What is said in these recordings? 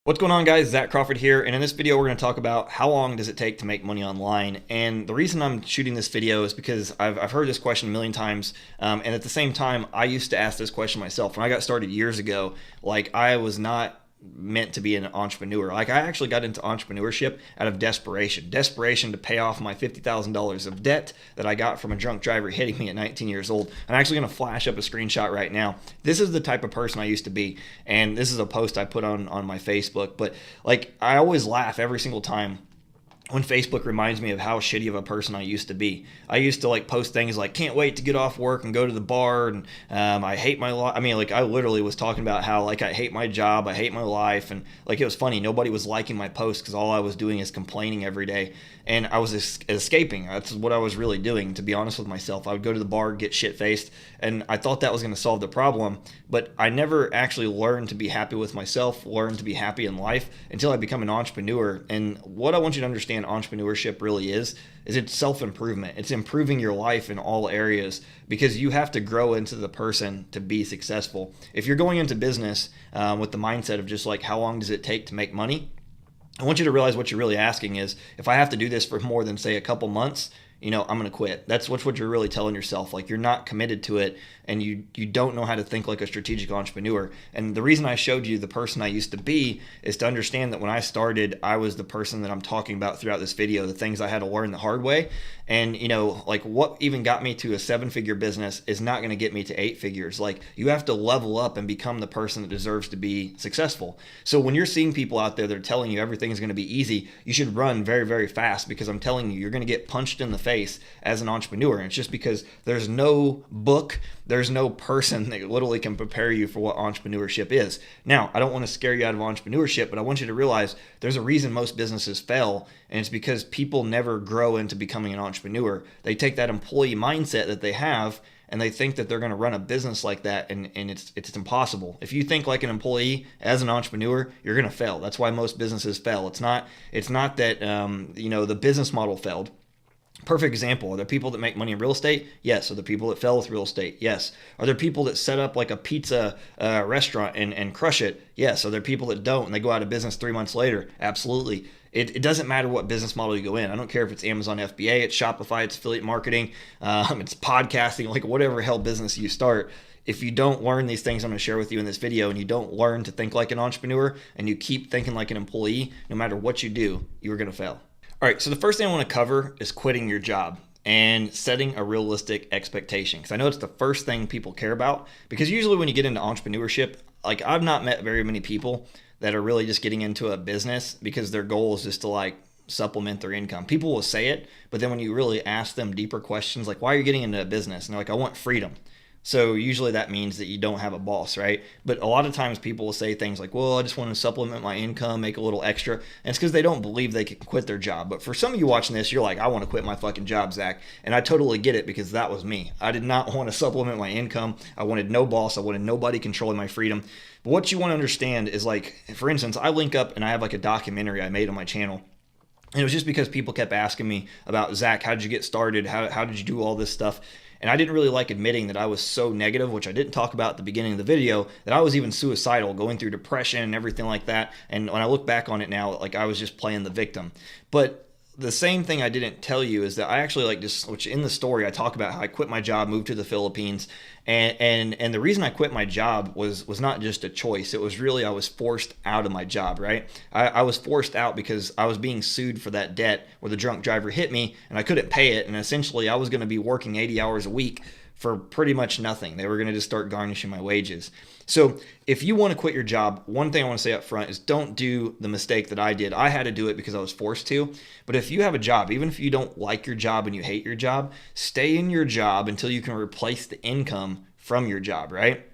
What's going on, guys? Zach Crawford here, and in this video we're going to talk about how long does it take to make money online. And the reason I'm shooting this video is because I've heard this question a million times, and at the same time I used to ask this question myself. When I got started years ago, like, I was not meant to be an entrepreneur. Like, I actually got into entrepreneurship out of desperation to pay off my $50,000 of debt that I got from a drunk driver hitting me at 19 years old. I'm actually going to flash up a screenshot right now. This is the type of person I used to be, and this is a post I put on my Facebook. But like, I always laugh every single time when Facebook reminds me of how shitty of a person I used to be. I used to like post things like, can't wait to get off work and go to the bar, and I hate my life. I mean, like, I literally was talking about how, like, I hate my job, I hate my life, and like, it was funny, nobody was liking my posts because all I was doing is complaining every day, and I was escaping. That's what I was really doing, to be honest with myself. I would go to the bar, get shit-faced, and I thought that was going to solve the problem, but I never actually learned to be happy with myself, learned to be happy in life until I become an entrepreneur. And what I want you to understand entrepreneurship really is it's self-improvement. It's improving your life in all areas, because you have to grow into the person to be successful. If you're going into business with the mindset of just like, how long does it take to make money, I want you to realize what you're really asking is, if I have to do this for more than, say, a couple months, I'm going to quit. That's what you're really telling yourself. Like, you're not committed to it, and you don't know how to think like a strategic entrepreneur. And the reason I showed you the person I used to be is to understand that when I started, I was the person that I'm talking about throughout this video, the things I had to learn the hard way. And, like, what even got me to a 7-figure business is not going to get me to 8 figures. Like, you have to level up and become the person that deserves to be successful. So when you're seeing people out there that are telling you everything is going to be easy, you should run very, very fast, because I'm telling you, you're going to get punched in the face as an entrepreneur. And it's just because there's no book, there's no person that literally can prepare you for what entrepreneurship is. Now, I don't want to scare you out of entrepreneurship, but I want you to realize there's a reason most businesses fail, and it's because people never grow into becoming an entrepreneur. They take that employee mindset that they have, and they think that they're going to run a business like that, and it's impossible. If you think like an employee as an entrepreneur, you're going to fail. That's why most businesses fail. It's not that the business model failed. Perfect example. Are there people that make money in real estate? Yes. Are there people that fail with real estate? Yes. Are there people that set up like a pizza restaurant and crush it? Yes. Are there people that don't and they go out of business 3 months later? Absolutely. It doesn't matter what business model you go in. I don't care if it's Amazon FBA, it's Shopify, it's affiliate marketing, it's podcasting, like whatever hell business you start. If you don't learn these things I'm going to share with you in this video, and you don't learn to think like an entrepreneur, and you keep thinking like an employee, no matter what you do, you're going to fail. All right, so the first thing I want to cover is quitting your job and setting a realistic expectation, because I know it's the first thing people care about. Because usually when you get into entrepreneurship, like, I've not met very many people that are really just getting into a business because their goal is just to like supplement their income. People will say it, but then when you really ask them deeper questions, like, why are you getting into a business? And they're like, I want freedom. So usually that means that you don't have a boss, right? But a lot of times people will say things like, well, I just want to supplement my income, make a little extra. And it's because they don't believe they can quit their job. But for some of you watching this, you're like, I want to quit my fucking job, Zach. And I totally get it, because that was me. I did not want to supplement my income. I wanted no boss. I wanted nobody controlling my freedom. But what you want to understand is, like, for instance, I link up and I have like a documentary I made on my channel. And it was just because people kept asking me about, Zach, how did you get started? How did you do all this stuff? And I didn't really like admitting that I was so negative, which I didn't talk about at the beginning of the video, that I was even suicidal, going through depression and everything like that. And when I look back on it now, like, I was just playing the victim. But the same thing I didn't tell you is that I actually which in the story I talk about how I quit my job, moved to the Philippines, and the reason I quit my job was not just a choice. It was really, I was forced out of my job, right? I was forced out because I was being sued for that debt where the drunk driver hit me and I couldn't pay it, and essentially I was going to be working 80 hours a week for pretty much nothing. They were going to just start garnishing my wages. So if you want to quit your job, one thing I want to say up front is, don't do the mistake that I did. I had to do it because I was forced to. But if you have a job, even if you don't like your job and you hate your job, stay in your job until you can replace the income from your job, right?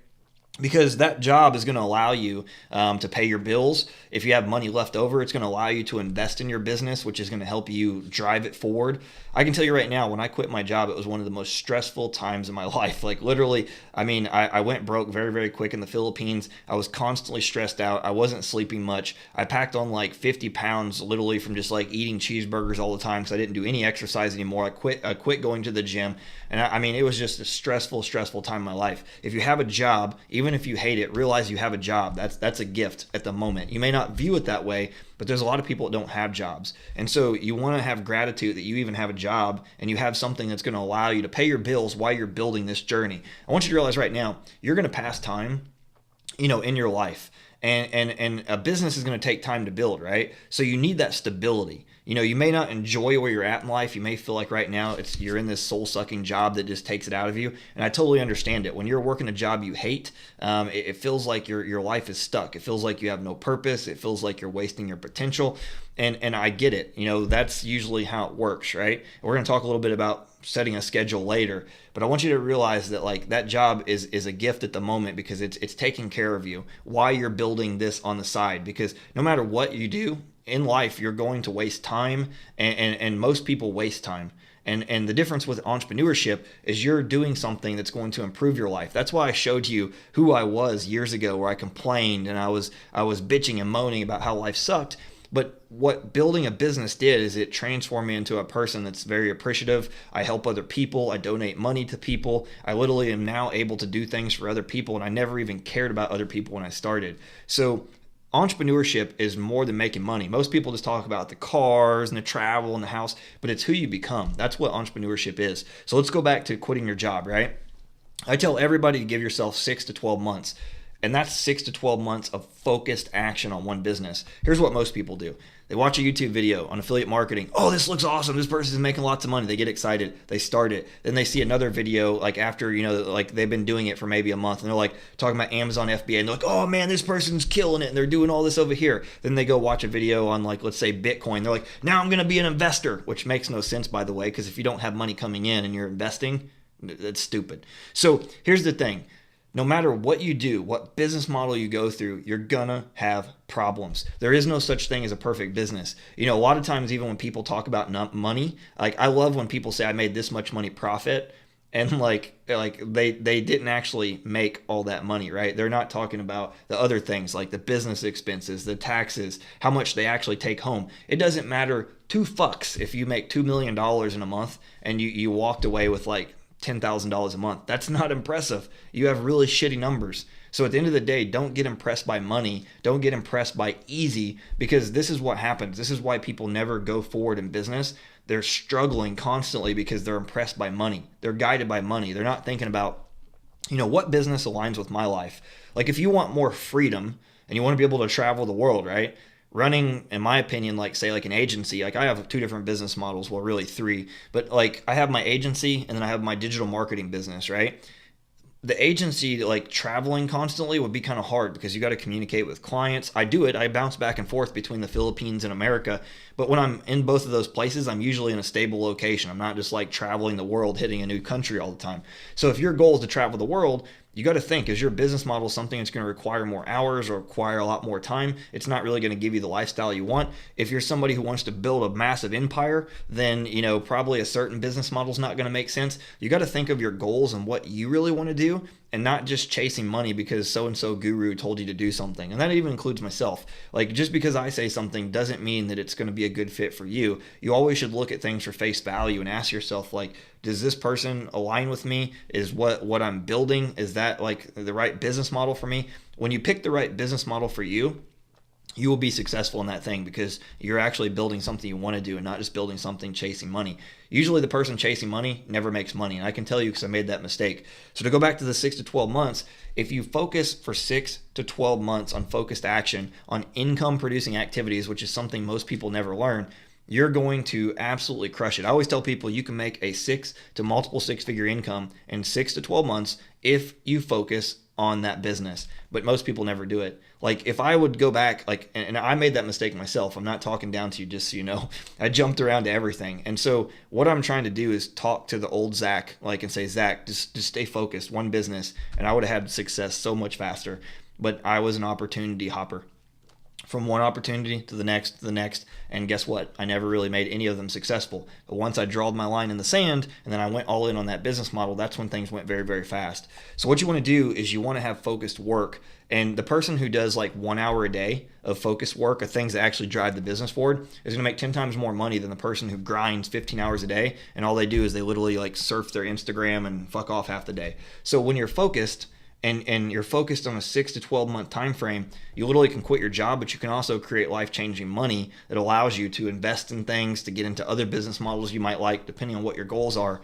Because that job is going to allow you to pay your bills. If you have money left over, it's going to allow you to invest in your business, which is going to help you drive it forward. I can tell you right now, when I quit my job, it was one of the most stressful times in my life. Like, literally, I mean, I went broke very, very quick in the Philippines. I was constantly stressed out. I wasn't sleeping much. I packed on like 50 pounds literally from just like eating cheeseburgers all the time, because I didn't do any exercise anymore. I quit going to the gym. And I mean, it was just a stressful time in my life. If you have a job, even even if you hate it, realize you have a job. That's a gift at the moment. You may not view it that way, but there's a lot of people that don't have jobs. And so you want to have gratitude that you even have a job and you have something that's going to allow you to pay your bills while you're building this journey. I want you to realize right now, you're going to pass time, in your life. And a business is going to take time to build, right? So you need that stability. You may not enjoy where you're at in life. You may feel like right now you're in this soul-sucking job that just takes it out of you. And I totally understand it. When you're working a job you hate, it feels like your life is stuck. It feels like you have no purpose. It feels like you're wasting your potential. And I get it. That's usually how it works, right? We're going to talk a little bit about setting a schedule later, but I want you to realize that that job is a gift at the moment because it's taking care of you while you're building this on the side. Because no matter what you do in life, you're going to waste time, and most people waste time. And the difference with entrepreneurship is you're doing something that's going to improve your life. That's why I showed you who I was years ago, where I complained and I was bitching and moaning about how life sucked. But what building a business did is it transformed me into a person that's very appreciative. I help other people. I donate money to people. I literally am now able to do things for other people, and I never even cared about other people when I started. So entrepreneurship is more than making money. Most people just talk about the cars and the travel and the house, but it's who you become. That's what entrepreneurship is. So let's go back to quitting your job, right? I tell everybody to give yourself 6 to 12 months. And that's 6 to 12 months of focused action on one business. Here's what most people do. They watch a YouTube video on affiliate marketing. Oh, this looks awesome. This person is making lots of money. They get excited. They start it. Then they see another video after, they've been doing it for maybe a month. And they're talking about Amazon FBA. And they're like, oh man, this person's killing it. And they're doing all this over here. Then they go watch a video on let's say Bitcoin. They're like, now I'm going to be an investor, which makes no sense, by the way, because if you don't have money coming in and you're investing, that's stupid. So here's the thing. No matter what you do, what business model you go through, you're gonna have problems. There is no such thing as a perfect business. A lot of times, even when people talk about money, I love when people say I made this much money profit, and they didn't actually make all that money, right? They're not talking about the other things like the business expenses, the taxes, how much they actually take home. It doesn't matter two fucks if you make $2 million in a month and you walked away with $10,000 a month. That's not impressive. You have really shitty numbers. So at the end of the day, don't get impressed by money. Don't get impressed by easy, because this is what happens. This is why people never go forward in business. They're struggling constantly because they're impressed by money. They're guided by money. They're not thinking about, what business aligns with my life. If you want more freedom and you want to be able to travel the world, right? Running, in my opinion, say an agency, I have 2 different business models, well, really 3, but I have my agency and then I have my digital marketing business, right? The agency, traveling constantly would be kind of hard because you got to communicate with clients. I do it. I bounce back and forth between the Philippines and America. But when I'm in both of those places, I'm usually in a stable location. I'm not just traveling the world, hitting a new country all the time. So if your goal is to travel the world, you got to think, is your business model something that's going to require more hours or require a lot more time? It's not really going to give you the lifestyle you want. If you're somebody who wants to build a massive empire, then, probably a certain business model is not going to make sense. You got to think of your goals and what you really want to do, and not just chasing money because so-and-so guru told you to do something. And that even includes myself. Just because I say something doesn't mean that it's going to be a good fit for you. You always should look at things for face value and ask yourself, does this person align with me? Is what I'm building, is that the right business model for me? When you pick the right business model for you, you will be successful in that thing because you're actually building something you want to do and not just building something chasing money. Usually the person chasing money never makes money. And I can tell you because I made that mistake. So to go back to the 6 to 12 months, if you focus for 6 to 12 months on focused action, on income producing activities, which is something most people never learn, you're going to absolutely crush it. I always tell people you can make a 6 to multiple 6-figure income in 6 to 12 months if you focus on that business. But most people never do it. If I would go back, and I made that mistake myself. I'm not talking down to you, just so you know. I jumped around to everything. And so what I'm trying to do is talk to the old Zach, and say, Zach, just stay focused, one business. And I would have had success so much faster. But I was an opportunity hopper. From one opportunity to the next, and guess what? I never really made any of them successful. But once I drawed my line in the sand and then I went all in on that business model, that's when things went very, very fast. So what you want to do is you want to have focused work. And the person who does 1 hour a day of focused work, of things that actually drive the business forward, is going to make 10 times more money than the person who grinds 15 hours a day and all they do is they literally surf their Instagram and fuck off half the day. So when you're focused, and you're focused on a 6 to 12 month time frame, you literally can quit your job, but you can also create life-changing money that allows you to invest in things, to get into other business models you might like, depending on what your goals are.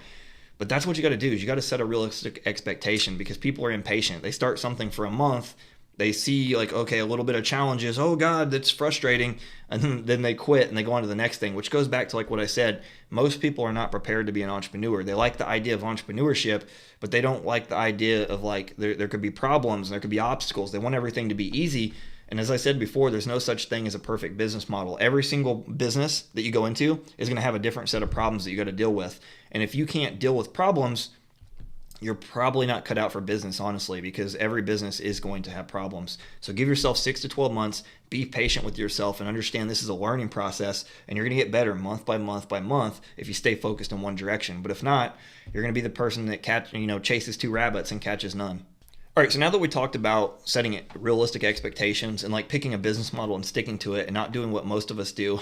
But that's what you got to do, is you got to set a realistic expectation, because people are impatient. They start something for a month, they see like, okay, a little bit of challenges, oh God, that's frustrating, and then they quit and they go on to the next thing, which goes back to like what I said. Most people are not prepared to be an entrepreneur. They like the idea of entrepreneurship, but they don't like the idea of like there could be problems and there could be obstacles. They want everything to be easy. And as I said before, there's no such thing as a perfect business model. Every single business that you go into is going to have a different set of problems that you got to deal with. And if you can't deal with problems, you're probably not cut out for business, honestly, because every business is going to have problems. So give yourself 6 to 12 months, be patient with yourself, and understand this is a learning process, and you're going to get better month by month by month if you stay focused in one direction. But if not, you're going to be the person that chases 2 rabbits and catches none. All right, so now that we talked about setting realistic expectations and like picking a business model and sticking to it and not doing what most of us do,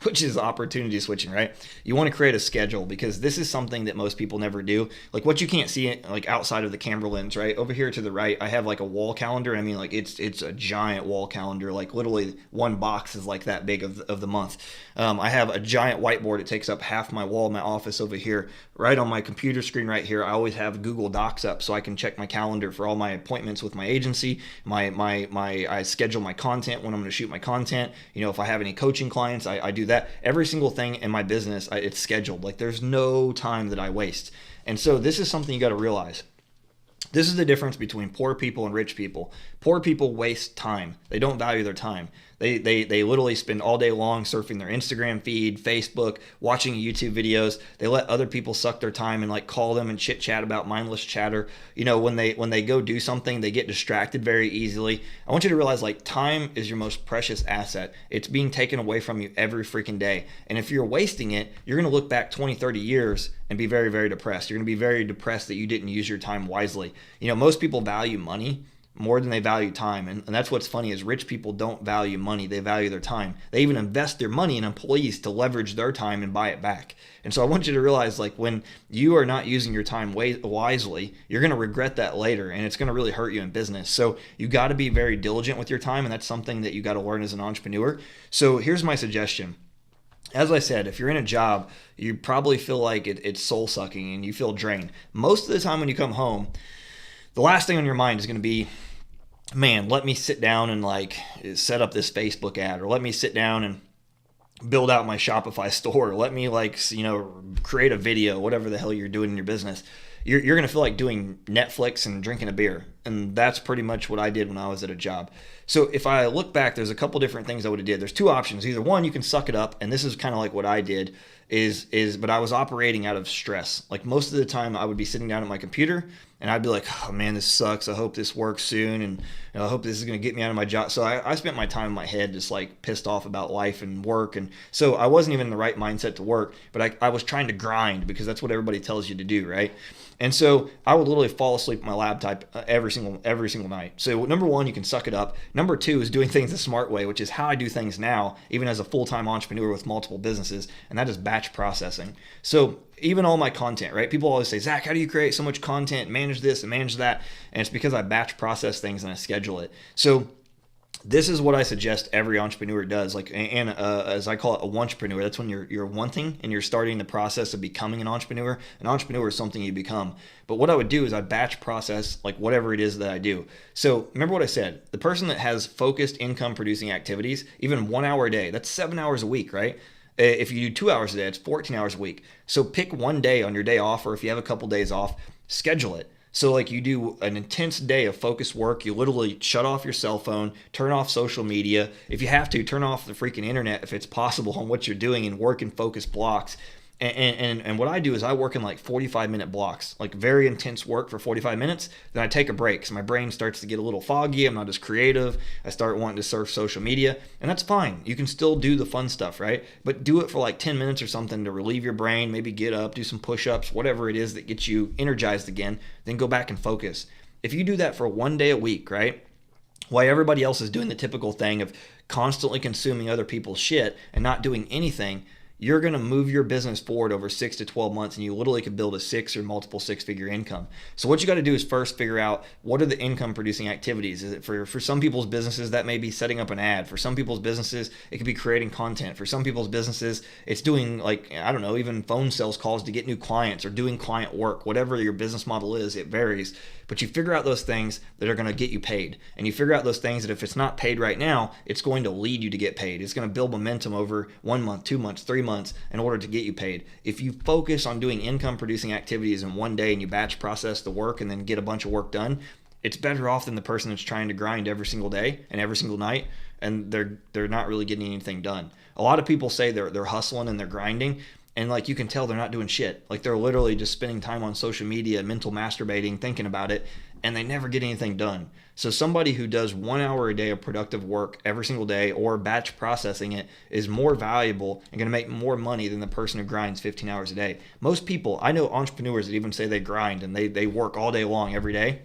which is opportunity switching, right? You want to create a schedule, because this is something that most people never do. Like what you can't see like outside of the camera lens, right? Over here to the right, I have like a wall calendar. I mean, like it's a giant wall calendar. Like literally one box is like that big of the month. I have a giant whiteboard. It takes up half my wall in my office over here. Right on my computer screen right here, I always have Google Docs up so I can check my calendar for all my appointments with my agency. I schedule my content when I'm going to shoot my content. If I have any coaching clients, I do that. Every single thing in my business, it's scheduled. Like there's no time that I waste. And so this is something you got to realize. This is the difference between poor people and rich people. Poor people waste time. They don't value their time. They literally spend all day long surfing their Instagram feed, Facebook, watching YouTube videos. They let other people suck their time and like call them and chit chat about mindless chatter. When they go do something, they get distracted very easily. I want you to realize like time is your most precious asset. It's being taken away from you every freaking day. And if you're wasting it, you're going to look back 20, 30 years and be very, very depressed. You're going to be very depressed that you didn't use your time wisely. Most people value money more than they value time. And that's what's funny, is rich people don't value money. They value their time. They even invest their money in employees to leverage their time and buy it back. And so I want you to realize, like, when you are not using your time wisely, you're going to regret that later, and it's going to really hurt you in business. So you got to be very diligent with your time, and that's something that you got to learn as an entrepreneur. So here's my suggestion. As I said, if you're in a job, you probably feel like it's soul sucking and you feel drained. Most of the time when you come home, the last thing on your mind is going to be, man, let me sit down and like set up this Facebook ad, or let me sit down and build out my Shopify store, or let me create a video, whatever the hell you're doing in your business. You're going to feel like doing Netflix and drinking a beer. And that's pretty much what I did when I was at a job. So if I look back, there's a couple different things I would have did. There's 2 options. Either one, you can suck it up, and this is kind of like what I did, but I was operating out of stress. Like most of the time I would be sitting down at my computer and I'd be like, oh man, this sucks. I hope this works soon. And I hope this is going to get me out of my job. So I spent my time in my head just like pissed off about life and work. And so I wasn't even in the right mindset to work, but I was trying to grind, because that's what everybody tells you to do, right? And so I would literally fall asleep at my laptop every single night. So number one, you can suck it up. Number two is doing things the smart way, which is how I do things now, even as a full-time entrepreneur with multiple businesses, and that is batch processing. So even all my content, right? People always say, Zach, how do you create so much content, manage this and manage that? And it's because I batch process things and I schedule it. So this is what I suggest every entrepreneur does, as I call it, a wantrepreneur. That's when you're wanting and you're starting the process of becoming an entrepreneur. An entrepreneur is something you become. But what I would do is I batch process like whatever it is that I do. So remember what I said, the person that has focused income producing activities, even 1 hour a day, that's 7 hours a week, right? If you do 2 hours a day, it's 14 hours a week. So pick one day on your day off, or if you have a couple days off, schedule it. So like you do an intense day of focused work, you literally shut off your cell phone, turn off social media. If you have to, turn off the freaking internet if it's possible on what you're doing, and work in focused blocks. And what I do is I work in like 45-minute blocks, like very intense work for 45 minutes. Then I take a break. So my brain starts to get a little foggy. I'm not as creative. I start wanting to surf social media, and that's fine. You can still do the fun stuff, right? But do it for like 10 minutes or something to relieve your brain, maybe get up, do some push-ups, whatever it is that gets you energized again, then go back and focus. If you do that for 1 day a week, right? While everybody else is doing the typical thing of constantly consuming other people's shit and not doing anything, you're going to move your business forward over 6 to 12 months, and you literally could build a 6 or multiple 6-figure income. So what you got to do is first figure out, what are the income producing activities? Is it for some people's businesses, that may be setting up an ad. For some people's businesses, it could be creating content. For some people's businesses, it's doing, like, I don't know, even phone sales calls to get new clients, or doing client work. Whatever your business model is, it varies. But you figure out those things that are going to get you paid. And you figure out those things that if it's not paid right now, it's going to lead you to get paid. It's going to build momentum over 1 month, 2 months, 3 months in order to get you paid. If you focus on doing income producing activities in one day and you batch process the work and then get a bunch of work done, it's better off than the person that's trying to grind every single day and every single night, and they're not really getting anything done. A lot of people say they're hustling and they're grinding, and like you can tell they're not doing shit. Like they're literally just spending time on social media, mental masturbating, thinking about it, and they never get anything done. So somebody who does 1 hour a day of productive work every single day, or batch processing it, is more valuable and going to make more money than the person who grinds 15 hours a day. Most people, I know entrepreneurs that even say they grind and they work all day long every day,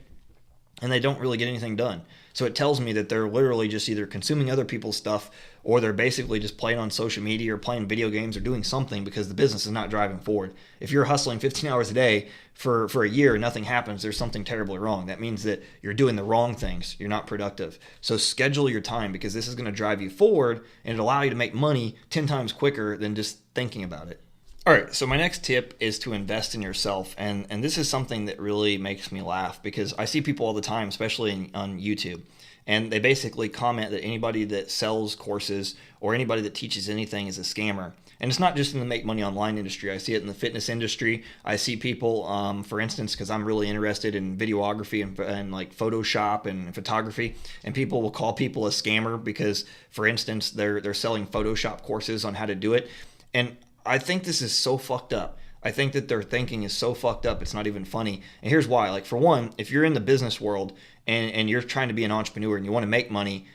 and they don't really get anything done. So it tells me that they're literally just either consuming other people's stuff, or they're basically just playing on social media or playing video games or doing something, because the business is not driving forward. If you're hustling 15 hours a day for a year and nothing happens, there's something terribly wrong. That means that you're doing the wrong things. You're not productive. So schedule your time, because this is going to drive you forward and it'll allow you to make money 10 times quicker than just thinking about it. All right, so my next tip is to invest in yourself, and this is something that really makes me laugh, because I see people all the time, especially on YouTube, and they basically comment that anybody that sells courses or anybody that teaches anything is a scammer. And it's not just in the make money online industry. I see it in the fitness industry. I see people, for instance, because I'm really interested in videography and like Photoshop and photography, and people will call people a scammer because, for instance, they're selling Photoshop courses on how to do it. And I think this is so fucked up. I think that their thinking is so fucked up, it's not even funny. And here's why. Like, for one, if you're in the business world and you're trying to be an entrepreneur and you want to make money,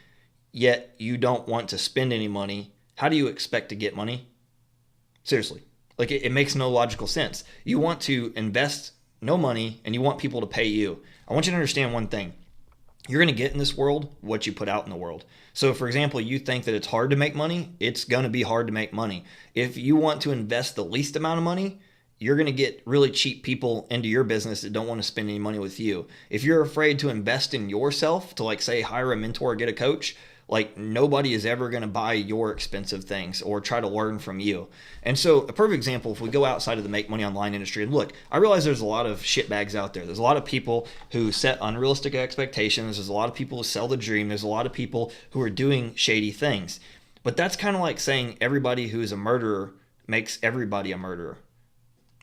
yet you don't want to spend any money, how do you expect to get money? Seriously. Like, it makes no logical sense. You want to invest no money and you want people to pay you. I want you to understand one thing. You're going to get in this world what you put out in the world. So, for example, you think that it's hard to make money, it's going to be hard to make money. If you want to invest the least amount of money, you're going to get really cheap people into your business that don't want to spend any money with you. If you're afraid to invest in yourself, to like say hire a mentor or get a coach, like nobody is ever going to buy your expensive things or try to learn from you. And so a perfect example, if we go outside of the make money online industry, and look, I realize there's a lot of shitbags out there. There's a lot of people who set unrealistic expectations. There's a lot of people who sell the dream. There's a lot of people who are doing shady things. But that's kind of like saying everybody who is a murderer makes everybody a murderer.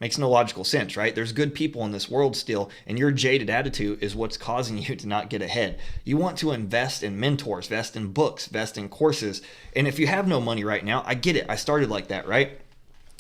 Makes no logical sense, right? There's good people in this world still, and your jaded attitude is what's causing you to not get ahead. You want to invest in mentors, invest in books, invest in courses. And if you have no money right now, I get it. I started like that, right?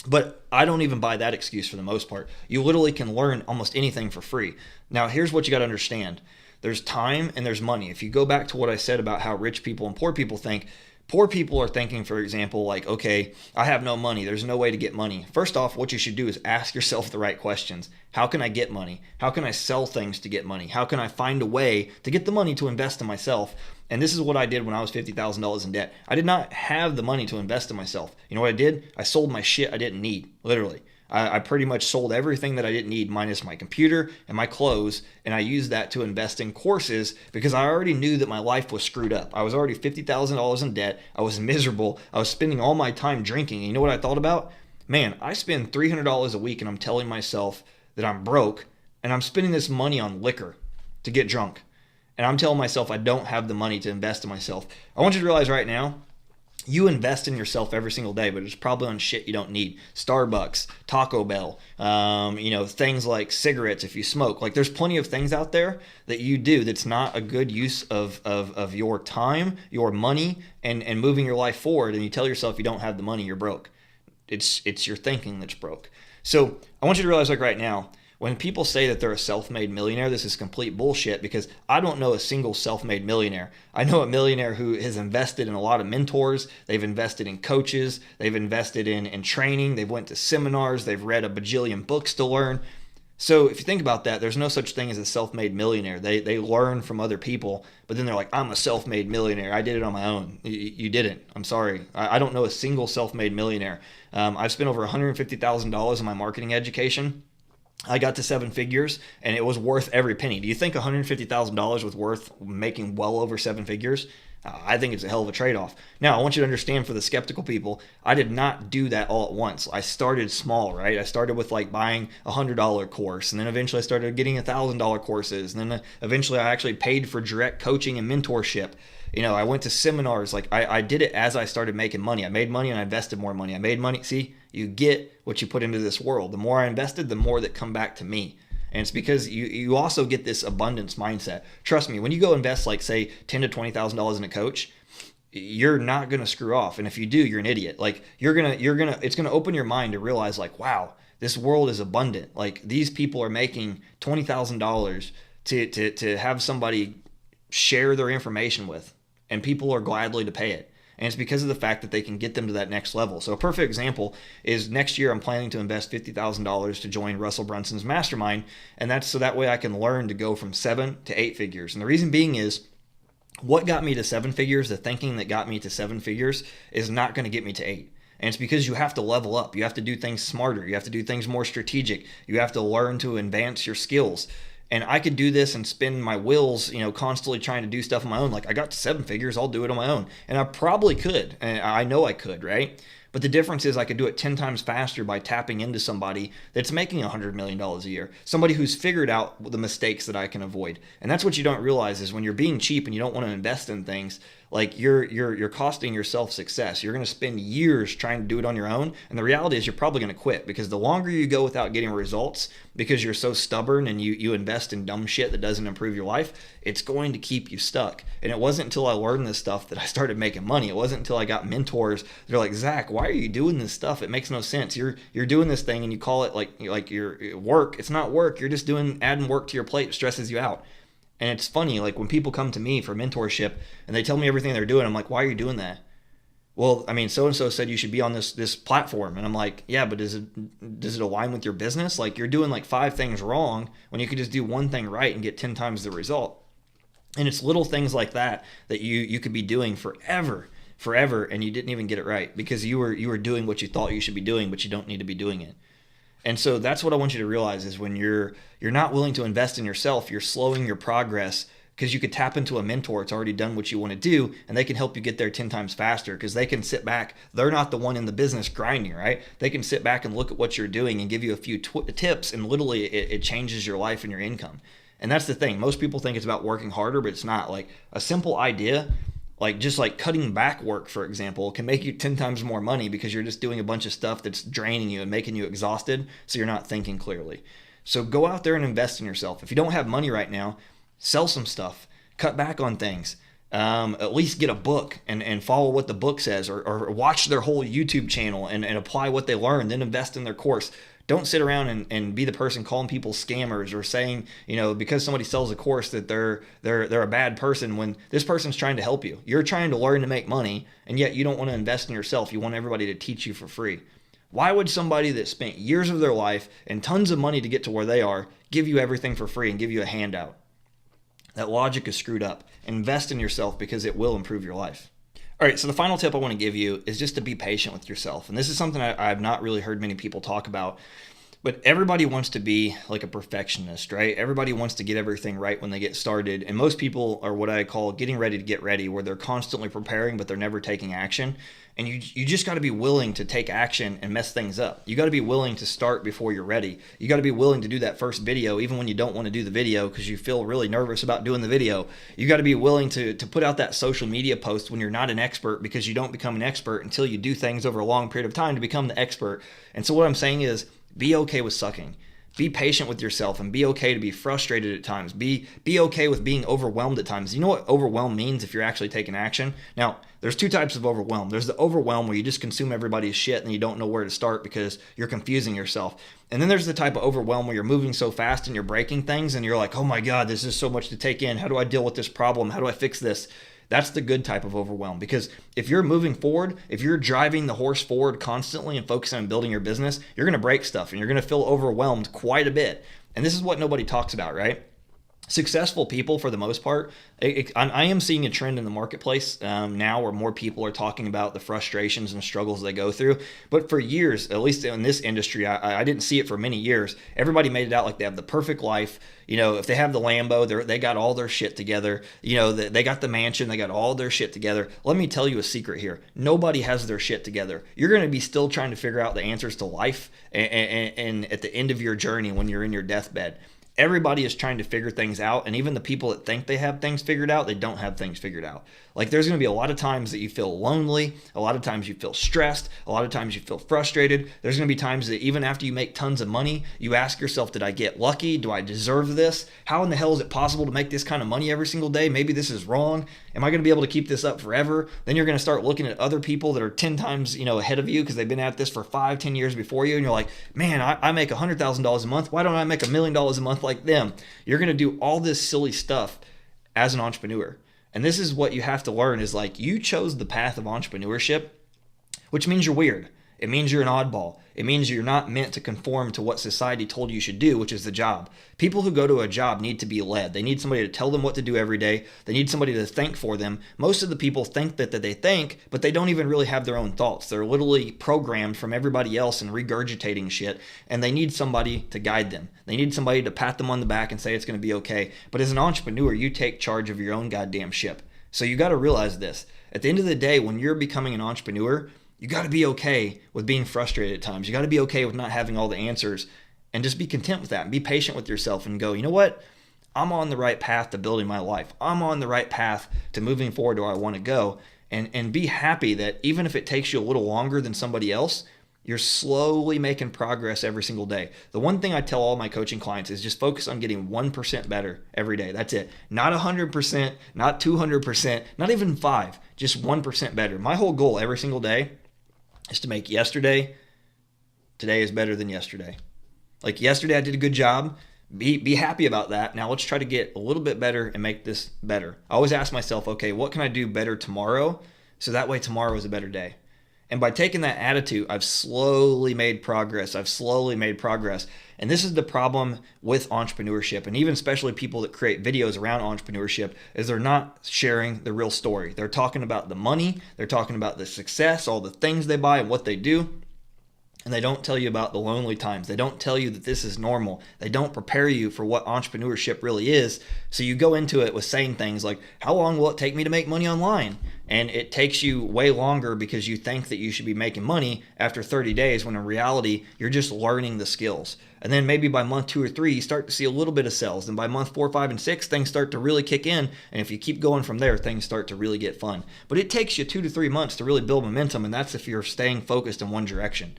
But I don't even buy that excuse for the most part. You literally can learn almost anything for free. Now, here's what you got to understand. There's time and there's money. If you go back to what I said about how rich people and poor people think, poor people are thinking, for example, like, okay, I have no money. There's no way to get money. First off, what you should do is ask yourself the right questions. How can I get money? How can I sell things to get money? How can I find a way to get the money to invest in myself? And this is what I did when I was $50,000 in debt. I did not have the money to invest in myself. You know what I did? I sold my shit I didn't need, literally. I pretty much sold everything that I didn't need minus my computer and my clothes, and I used that to invest in courses because I already knew that my life was screwed up. I was already $50,000 in debt. I was miserable. I was spending all my time drinking. And you know what I thought about? Man, I spend $300 a week and I'm telling myself that I'm broke, and I'm spending this money on liquor to get drunk. And I'm telling myself I don't have the money to invest in myself. I want you to realize right now, you invest in yourself every single day, but it's probably on shit you don't need. Starbucks, Taco Bell, things like cigarettes if you smoke. Like, there's plenty of things out there that you do that's not a good use of your time, your money, and moving your life forward. And you tell yourself you don't have the money, you're broke. It's your thinking that's broke. So I want you to realize, like right now, when people say that they're a self-made millionaire, this is complete bullshit, because I don't know a single self-made millionaire. I know a millionaire who has invested in a lot of mentors. They've invested in coaches. They've invested in training. They've went to seminars. They've read a bajillion books to learn. So if you think about that, there's no such thing as a self-made millionaire. They learn from other people, but then they're like, I'm a self-made millionaire. I did it on my own. You didn't. I'm sorry. I don't know a single self-made millionaire. I've spent over $150,000 on my marketing education. I got to 7 figures and it was worth every penny. Do you think $150,000 was worth making well over 7 figures? I think it's a hell of a trade-off. Now, I want you to understand, for the skeptical people, I did not do that all at once. I started small, right? I started with like buying a $100 course, and then eventually I started getting $1,000 courses, and then eventually I actually paid for direct coaching and mentorship. I went to seminars. Like I did it as I started making money. I made money and I invested more money. I made money. See, you get what you put into this world. The more I invested, the more that come back to me. And it's because you also get this abundance mindset. Trust me, when you go invest like say $10,000 to $20,000 in a coach, you're not gonna screw off. And if you do, you're an idiot. Like it's gonna open your mind to realize like, wow, this world is abundant. Like these people are making $20,000 to have somebody share their information with, and people are gladly to pay it. And it's because of the fact that they can get them to that next level. So a perfect example is next year I'm planning to invest $50,000 to join Russell Brunson's mastermind. And that's so that way I can learn to go from 7 to 8 figures. And the reason being is, what got me to 7 figures, the thinking that got me to 7 figures, is not going to get me to 8. And it's because you have to level up. You have to do things smarter. You have to do things more strategic. You have to learn to advance your skills. And I could do this and spin my wheels, constantly trying to do stuff on my own. Like I got to 7 figures, I'll do it on my own. And I probably could. And I know I could, right? But the difference is I could do it 10 times faster by tapping into somebody that's making $100 million a year. Somebody who's figured out the mistakes that I can avoid. And that's what you don't realize is when you're being cheap and you don't want to invest in things, like you're costing yourself success. You're going to spend years trying to do it on your own. And the reality is you're probably going to quit, because the longer you go without getting results because you're so stubborn and you invest in dumb shit that doesn't improve your life, it's going to keep you stuck. And it wasn't until I learned this stuff that I started making money. It wasn't until I got mentors. They're like, Zach, why are you doing this stuff? It makes no sense. You're doing this thing and you call it like your work. It's not work. You're just adding work to your plate. It stresses you out. And it's funny, like when people come to me for mentorship and they tell me everything they're doing, I'm like, why are you doing that? Well, I mean, so-and-so said you should be on this platform. And I'm like, yeah, but does it align with your business? Like you're doing like 5 things wrong when you could just do one thing right and get 10 times the result. And it's little things like that you could be doing forever, and you didn't even get it right because you were doing what you thought you should be doing, but you don't need to be doing it. And so that's what I want you to realize is when you're not willing to invest in yourself, you're slowing your progress, because you could tap into a mentor that's already done what you want to do, and they can help you get there 10 times faster because they can sit back. They're not the one in the business grinding, right? They can sit back and look at what you're doing and give you a few tips, and literally it changes your life and your income. And that's the thing. Most people think it's about working harder, but it's not. Like a simple idea, like just like cutting back work, for example, can make you 10 times more money because you're just doing a bunch of stuff that's draining you and making you exhausted, so you're not thinking clearly. So go out there and invest in yourself. If you don't have money right now, sell some stuff, cut back on things, at least get a book and follow what the book says, or watch their whole YouTube channel and apply what they learned, then invest in their course. Don't sit around and be the person calling people scammers or saying, because somebody sells a course that they're a bad person, when this person's trying to help you. You're trying to learn to make money, and yet you don't want to invest in yourself. You want everybody to teach you for free. Why would somebody that spent years of their life and tons of money to get to where they are give you everything for free and give you a handout? That logic is screwed up. Invest in yourself because it will improve your life. All right, so the final tip I want to give you is just to be patient with yourself. And this is something I've not really heard many people talk about. But everybody wants to be like a perfectionist, right? Everybody wants to get everything right when they get started. And most people are what I call getting ready to get ready, where they're constantly preparing, but they're never taking action. And you just got to be willing to take action and mess things up. You got to be willing to start before you're ready. You got to be willing to do that first video, even when you don't want to do the video because you feel really nervous about doing the video. You got to be willing to put out that social media post when you're not an expert, because you don't become an expert until you do things over a long period of time to become the expert. And so what I'm saying is, be okay with sucking. Be patient with yourself and be okay to be frustrated at times. Be okay with being overwhelmed at times. You know what overwhelm means if you're actually taking action? Now, there's 2 types of overwhelm. There's the overwhelm where you just consume everybody's shit and you don't know where to start because you're confusing yourself. And then there's the type of overwhelm where you're moving so fast and you're breaking things and you're like, oh my God, this is so much to take in. How do I deal with this problem? How do I fix this? That's the good type of overwhelm, because if you're moving forward, if you're driving the horse forward constantly and focusing on building your business, you're going to break stuff and you're going to feel overwhelmed quite a bit. And this is what nobody talks about, right? Successful people, for the most part, I am seeing a trend in the marketplace now where more people are talking about the frustrations and struggles they go through. But for years, at least in this industry, I didn't see it for many years. Everybody made it out like they have the perfect life. If they have the Lambo, they got all their shit together. They got the mansion, they got all their shit together. Let me tell you a secret here. Nobody has their shit together. You're going to be still trying to figure out the answers to life and at the end of your journey when you're in your deathbed. Everybody is trying to figure things out, and even the people that think they have things figured out, they don't have things figured out. Like, there's going to be a lot of times that you feel lonely, a lot of times you feel stressed, a lot of times you feel frustrated. There's going to be times that even after you make tons of money, you ask yourself, did I get lucky? Do I deserve this? How in the hell is it possible to make this kind of money every single day? Maybe this is wrong. Am I going to be able to keep this up forever? Then you're going to start looking at other people that are 10 times, ahead of you because they've been at this for 5-10 years before you. And you're like, man, I make $100,000 a month. Why don't I make $1 million a month like them? You're going to do all this silly stuff as an entrepreneur. And this is what you have to learn is, like, you chose the path of entrepreneurship, which means you're weird. It means you're an oddball. It means you're not meant to conform to what society told you should do, which is the job. People who go to a job need to be led. They need somebody to tell them what to do every day. They need somebody to think for them. Most of the people think that they think, but they don't even really have their own thoughts. They're literally programmed from everybody else and regurgitating shit, and they need somebody to guide them. They need somebody to pat them on the back and say it's going to be okay. But as an entrepreneur, you take charge of your own goddamn ship. So you got to realize this. At the end of the day, when you're becoming an entrepreneur, you got to be okay with being frustrated at times. You got to be okay with not having all the answers, and just be content with that and be patient with yourself and go, you know what? I'm on the right path to building my life. I'm on the right path to moving forward to where I want to go, and be happy that even if it takes you a little longer than somebody else, you're slowly making progress every single day. The one thing I tell all my coaching clients is just focus on getting 1% better every day. That's it. Not 100%, not 200%, not even 5, just 1% better. My whole goal every single day is to make today is better than yesterday. Like, yesterday I did a good job. Be happy about that. Now let's try to get a little bit better and make this better. I always ask myself, okay, what can I do better tomorrow so that way tomorrow is a better day? And by taking that attitude, I've slowly made progress. And this is the problem with entrepreneurship, and even especially people that create videos around entrepreneurship, is they're not sharing the real story. They're talking about the money, they're talking about the success, all the things they buy and what they do. And they don't tell you about the lonely times. They don't tell you that this is normal. They don't prepare you for what entrepreneurship really is. So you go into it with saying things like, how long will it take me to make money online? And it takes you way longer because you think that you should be making money after 30 days, when in reality, you're just learning the skills. And then maybe by month 2 or 3, you start to see a little bit of sales. And by month 4, 5, and 6, things start to really kick in. And if you keep going from there, things start to really get fun. But it takes you 2 to 3 months to really build momentum. And that's if you're staying focused in one direction.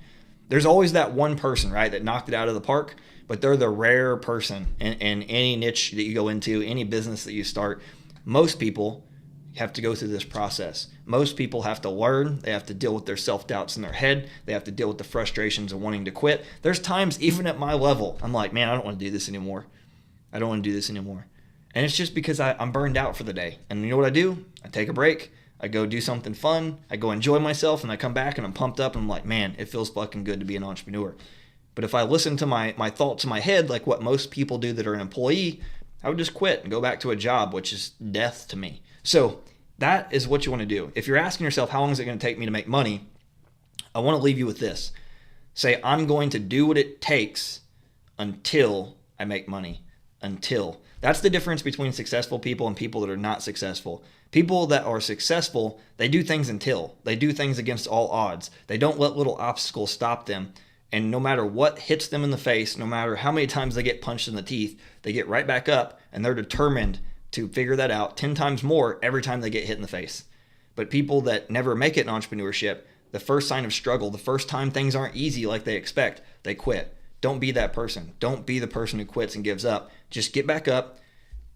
There's always that one person, right, that knocked it out of the park, but they're the rare person in any niche that you go into, any business that you start. Most people have to go through this process. Most people have to learn. They have to deal with their self-doubts in their head. They have to deal with the frustrations of wanting to quit. There's times, even at my level, I'm like, man, I don't want to do this anymore. And it's just because I'm burned out for the day. And you know what I do? I take a break. I go do something fun, I go enjoy myself, and I come back and I'm pumped up and I'm like, man, it feels fucking good to be an entrepreneur. But if I listen to my thoughts in my head, like what most people do that are an employee, I would just quit and go back to a job, which is death to me. So that is what you want to do. If you're asking yourself, how long is it going to take me to make money? I want to leave you with this. Say, I'm going to do what it takes until I make money. Until. That's the difference between successful people and people that are not successful. People that are successful, they do things until. They do things against all odds. They don't let little obstacles stop them. And no matter what hits them in the face, no matter how many times they get punched in the teeth, they get right back up, and they're determined to figure that out 10 times more every time they get hit in the face. But people that never make it in entrepreneurship, the first sign of struggle, the first time things aren't easy like they expect, they quit. Don't be that person. Don't be the person who quits and gives up. Just get back up,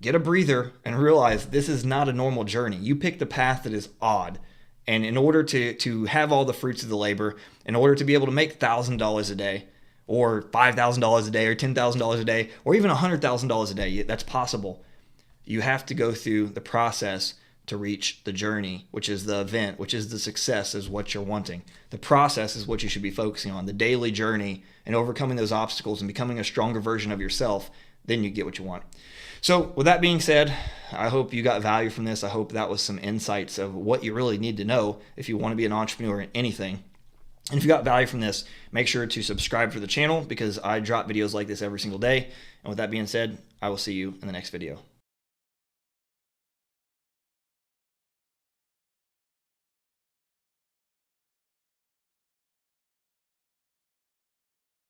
get a breather, and realize this is not a normal journey. You picked a path that is odd. And in order to have all the fruits of the labor, in order to be able to make $1,000 a day, or $5,000 a day, or $10,000 a day, or even $100,000 a day, that's possible. You have to go through the process to reach the journey, which is the event, which is the success, is what you're wanting. The process is what you should be focusing on, the daily journey and overcoming those obstacles and becoming a stronger version of yourself. Then you get what you want. So with that being said, I hope you got value from this. I hope that was some insights of what you really need to know if you want to be an entrepreneur in anything. And if you got value from this, make sure to subscribe to the channel because I drop videos like this every single day. And with that being said, I will see you in the next video.